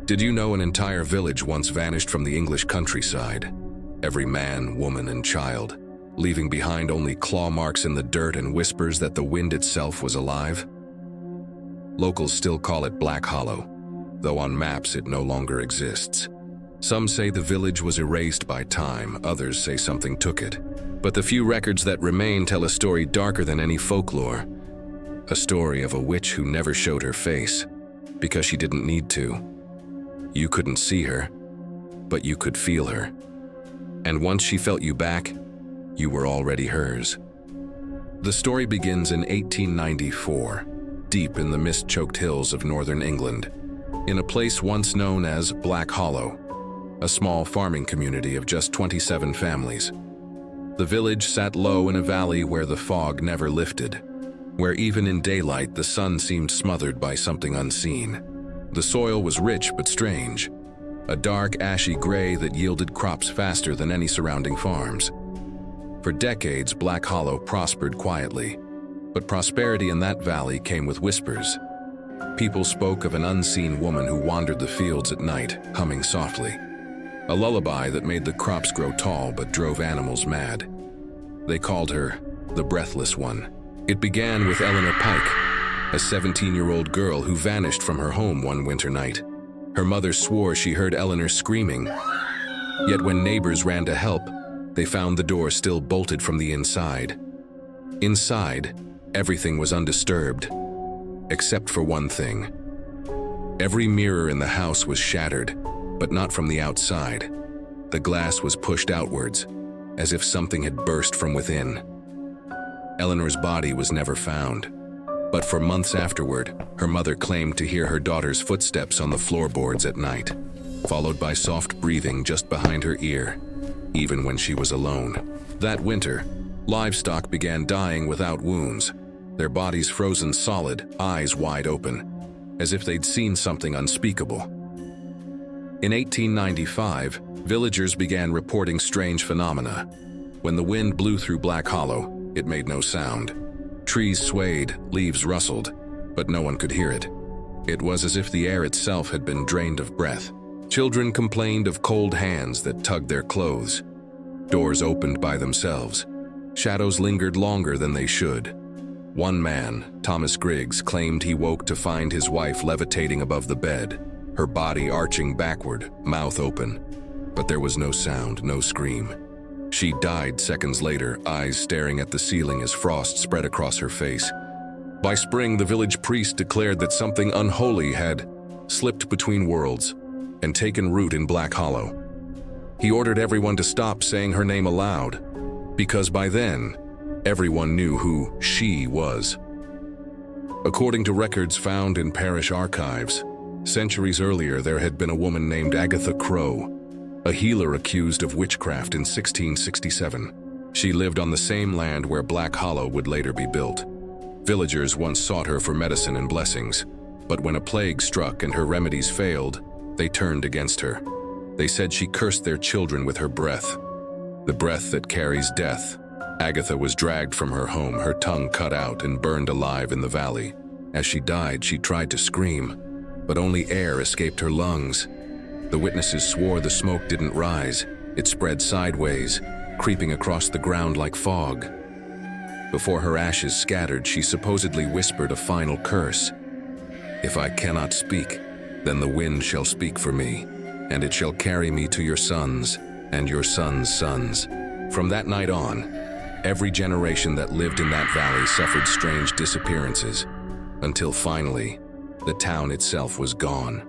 Did you know an entire village once vanished from the English countryside? Every man, woman, and child, leaving behind only claw marks in the dirt and whispers that the wind itself was alive? Locals still call it Black Hollow, though on maps it no longer exists. Some say the village was erased by time, others say something took it. But the few records that remain tell a story darker than any folklore. A story of a witch who never showed her face, because she didn't need to. You couldn't see her, but you could feel her. And once she felt you back, you were already hers. The story begins in 1894, deep in the mist-choked hills of northern England, in a place once known as Black Hollow, a small farming community of just 27 families. The village sat low in a valley where the fog never lifted, where even in daylight the sun seemed smothered by something unseen. The soil was rich but strange, a dark, ashy gray that yielded crops faster than any surrounding farms. For decades, Black Hollow prospered quietly, but prosperity in that valley came with whispers. People spoke of an unseen woman who wandered the fields at night, humming softly. A lullaby that made the crops grow tall but drove animals mad. They called her the Breathless One. It began with Eleanor Pike, a 17-year-old girl who vanished from her home one winter night. Her mother swore she heard Eleanor screaming. Yet when neighbors ran to help, they found the door still bolted from the inside. Inside, everything was undisturbed, except for one thing. Every mirror in the house was shattered, but not from the outside. The glass was pushed outwards, as if something had burst from within. Eleanor's body was never found, but for months afterward, her mother claimed to hear her daughter's footsteps on the floorboards at night, followed by soft breathing just behind her ear, even when she was alone. That winter, livestock began dying without wounds, their bodies frozen solid, eyes wide open, as if they'd seen something unspeakable. In 1895, villagers began reporting strange phenomena. When the wind blew through Black Hollow, it made no sound. Trees swayed, leaves rustled, but no one could hear it. It was as if the air itself had been drained of breath. Children complained of cold hands that tugged their clothes. Doors opened by themselves. Shadows lingered longer than they should. One man, Thomas Griggs, claimed he woke to find his wife levitating above the bed, her body arching backward, mouth open. But there was no sound, no scream. She died seconds later, eyes staring at the ceiling as frost spread across her face. By spring, the village priest declared that something unholy had slipped between worlds and taken root in Black Hollow. He ordered everyone to stop saying her name aloud, because by then, everyone knew who she was. According to records found in parish archives, centuries earlier there had been a woman named Agatha Crow, a healer accused of witchcraft in 1667. She lived on the same land where Black Hollow would later be built. Villagers once sought her for medicine and blessings, but when a plague struck and her remedies failed, they turned against her. They said she cursed their children with her breath, the breath that carries death. Agatha was dragged from her home, her tongue cut out and burned alive in the valley. As she died, she tried to scream, but only air escaped her lungs. The witnesses swore the smoke didn't rise. It spread sideways, creeping across the ground like fog. Before her ashes scattered, she supposedly whispered a final curse. "If I cannot speak, then the wind shall speak for me, and it shall carry me to your sons and your sons' sons." From that night on, every generation that lived in that valley suffered strange disappearances, until finally, the town itself was gone.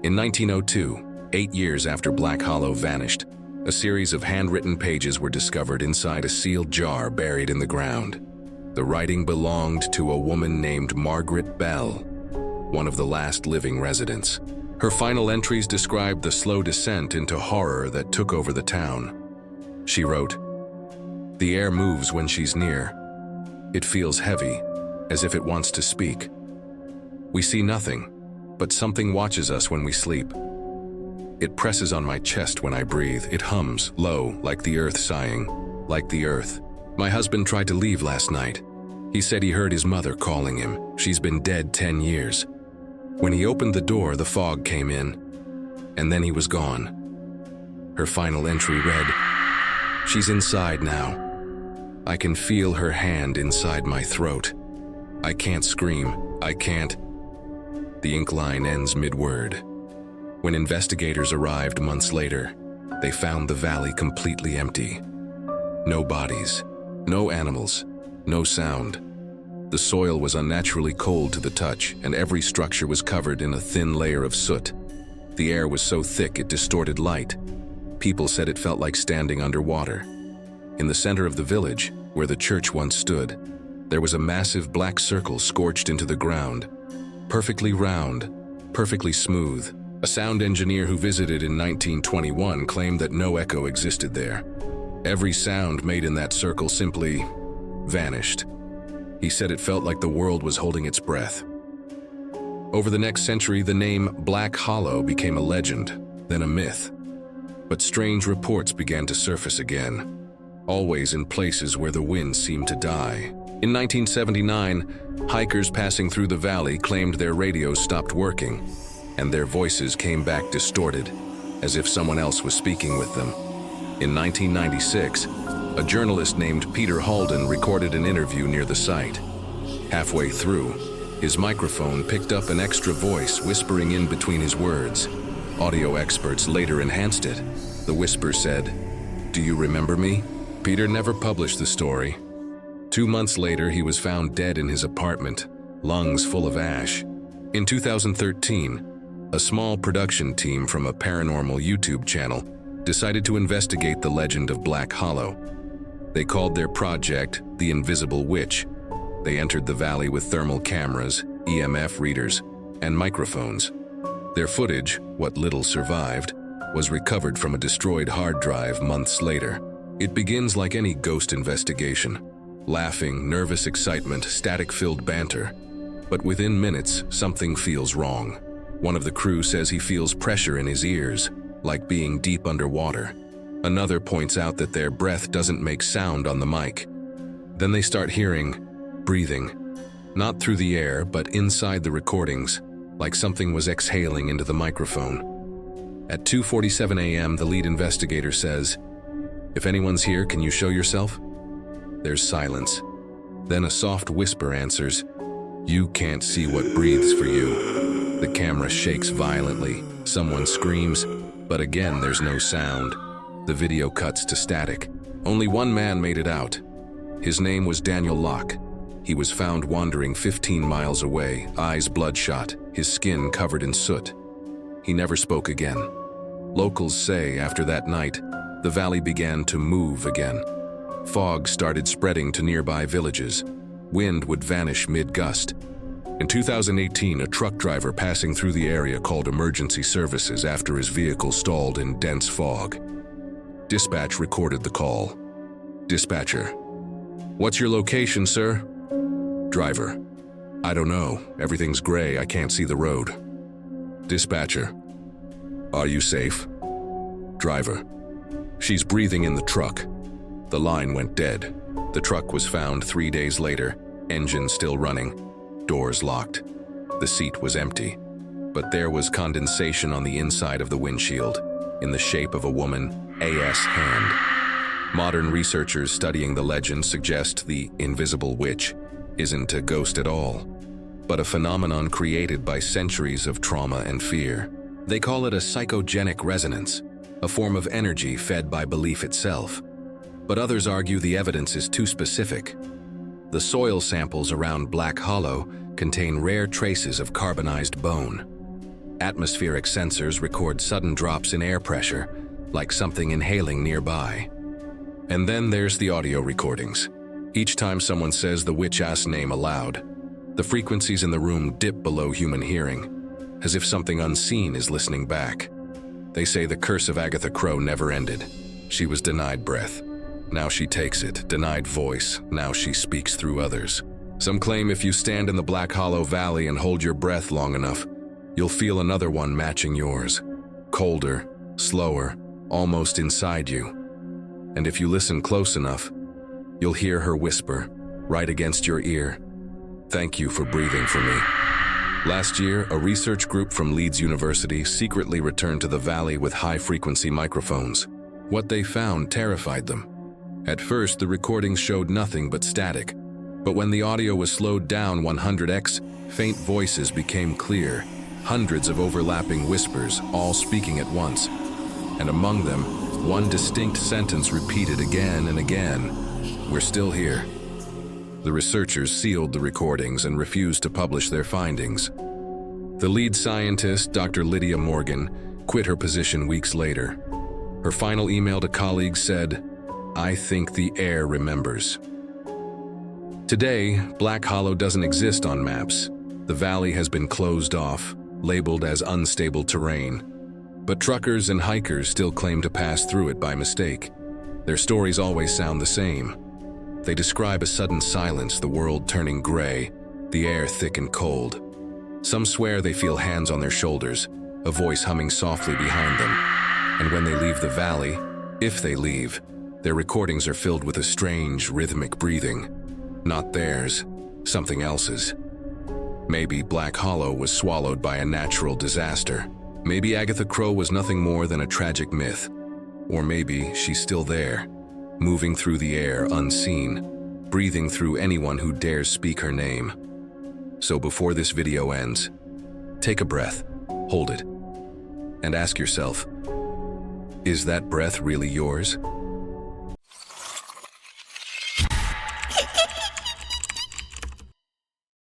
In 1902, 8 years after Black Hollow vanished, a series of handwritten pages were discovered inside a sealed jar buried in the ground. The writing belonged to a woman named Margaret Bell, one of the last living residents. Her final entries described the slow descent into horror that took over the town. She wrote, "The air moves when she's near. It feels heavy, as if it wants to speak. We see nothing, but something watches us when we sleep. It presses on my chest when I breathe. It hums, low, like the earth sighing, like the earth. My husband tried to leave last night. He said he heard his mother calling him. She's been dead 10 years. When he opened the door, the fog came in, and then he was gone. Her final entry read, "She's inside now. I can feel her hand inside my throat. I can't scream. I can't." The ink line ends mid-word. When investigators arrived months later, they found the valley completely empty. No bodies, no animals, no sound. The soil was unnaturally cold to the touch, and every structure was covered in a thin layer of soot. The air was so thick it distorted light. People said it felt like standing underwater. In the center of the village, where the church once stood, there was a massive black circle scorched into the ground. Perfectly round, perfectly smooth. A sound engineer who visited in 1921 claimed that no echo existed there. Every sound made in that circle simply vanished. He said it felt like the world was holding its breath. Over the next century, the name Black Hollow became a legend, then a myth. But strange reports began to surface again, always in places where the wind seemed to die. In 1979, hikers passing through the valley claimed their radios stopped working, and their voices came back distorted, as if someone else was speaking with them. In 1996, a journalist named Peter Halden recorded an interview near the site. Halfway through, his microphone picked up an extra voice whispering in between his words. Audio experts later enhanced it. The whisper said, "Do you remember me?" Peter never published the story. 2 months later, he was found dead in his apartment, lungs full of ash. In 2013, a small production team from a paranormal YouTube channel decided to investigate the legend of Black Hollow. They called their project The Invisible Witch. They entered the valley with thermal cameras, EMF readers, and microphones. Their footage, what little survived, was recovered from a destroyed hard drive months later. It begins like any ghost investigation. Laughing, nervous excitement, static-filled banter. But within minutes, something feels wrong. One of the crew says he feels pressure in his ears, like being deep underwater. Another points out that their breath doesn't make sound on the mic. Then they start hearing breathing, not through the air, but inside the recordings, like something was exhaling into the microphone. At 2:47 a.m., the lead investigator says, "If anyone's here, can you show yourself?" There's silence. Then a soft whisper answers, "You can't see what breathes for you." The camera shakes violently. Someone screams, but again there's no sound. The video cuts to static. Only one man made it out. His name was Daniel Locke. He was found wandering 15 miles away, eyes bloodshot, his skin covered in soot. He never spoke again. Locals say after that night, the valley began to move again. Fog started spreading to nearby villages. Wind would vanish mid-gust. In 2018, a truck driver passing through the area called emergency services after his vehicle stalled in dense fog. Dispatch recorded the call. Dispatcher: "What's your location, sir?" Driver: "I don't know. Everything's gray. I can't see the road." Dispatcher: "Are you safe?" Driver: "She's breathing in the truck." The line went dead. The truck was found 3 days later, engine still running, doors locked. The seat was empty, but there was condensation on the inside of the windshield, in the shape of a woman's hand. Modern researchers studying the legend suggest the invisible witch isn't a ghost at all, but a phenomenon created by centuries of trauma and fear. They call it a psychogenic resonance, a form of energy fed by belief itself. But others argue the evidence is too specific. The soil samples around Black Hollow contain rare traces of carbonized bone. Atmospheric sensors record sudden drops in air pressure, like something inhaling nearby. And then there's the audio recordings. Each time someone says the witch-ass name aloud, the frequencies in the room dip below human hearing, as if something unseen is listening back. They say the curse of Agatha Crow never ended. She was denied breath. Now she takes it, denied voice. Now she speaks through others. Some claim if you stand in the Black Hollow Valley and hold your breath long enough, you'll feel another one matching yours. Colder, slower, almost inside you. And if you listen close enough, you'll hear her whisper, right against your ear, "Thank you for breathing for me." Last year, a research group from Leeds University secretly returned to the valley with high-frequency microphones. What they found terrified them. At first, the recordings showed nothing but static. But when the audio was slowed down 100x, faint voices became clear. Hundreds of overlapping whispers, all speaking at once. And among them, one distinct sentence repeated again and again. "We're still here." The researchers sealed the recordings and refused to publish their findings. The lead scientist, Dr. Lydia Morgan, quit her position weeks later. Her final email to colleagues said, "I think the air remembers." Today, Black Hollow doesn't exist on maps. The valley has been closed off, labeled as unstable terrain. But truckers and hikers still claim to pass through it by mistake. Their stories always sound the same. They describe a sudden silence, the world turning gray, the air thick and cold. Some swear they feel hands on their shoulders, a voice humming softly behind them. And when they leave the valley, if they leave, their recordings are filled with a strange, rhythmic breathing. Not theirs, something else's. Maybe Black Hollow was swallowed by a natural disaster. Maybe Agatha Crow was nothing more than a tragic myth. Or maybe she's still there, moving through the air unseen, breathing through anyone who dares speak her name. So before this video ends, take a breath, hold it, and ask yourself, is that breath really yours?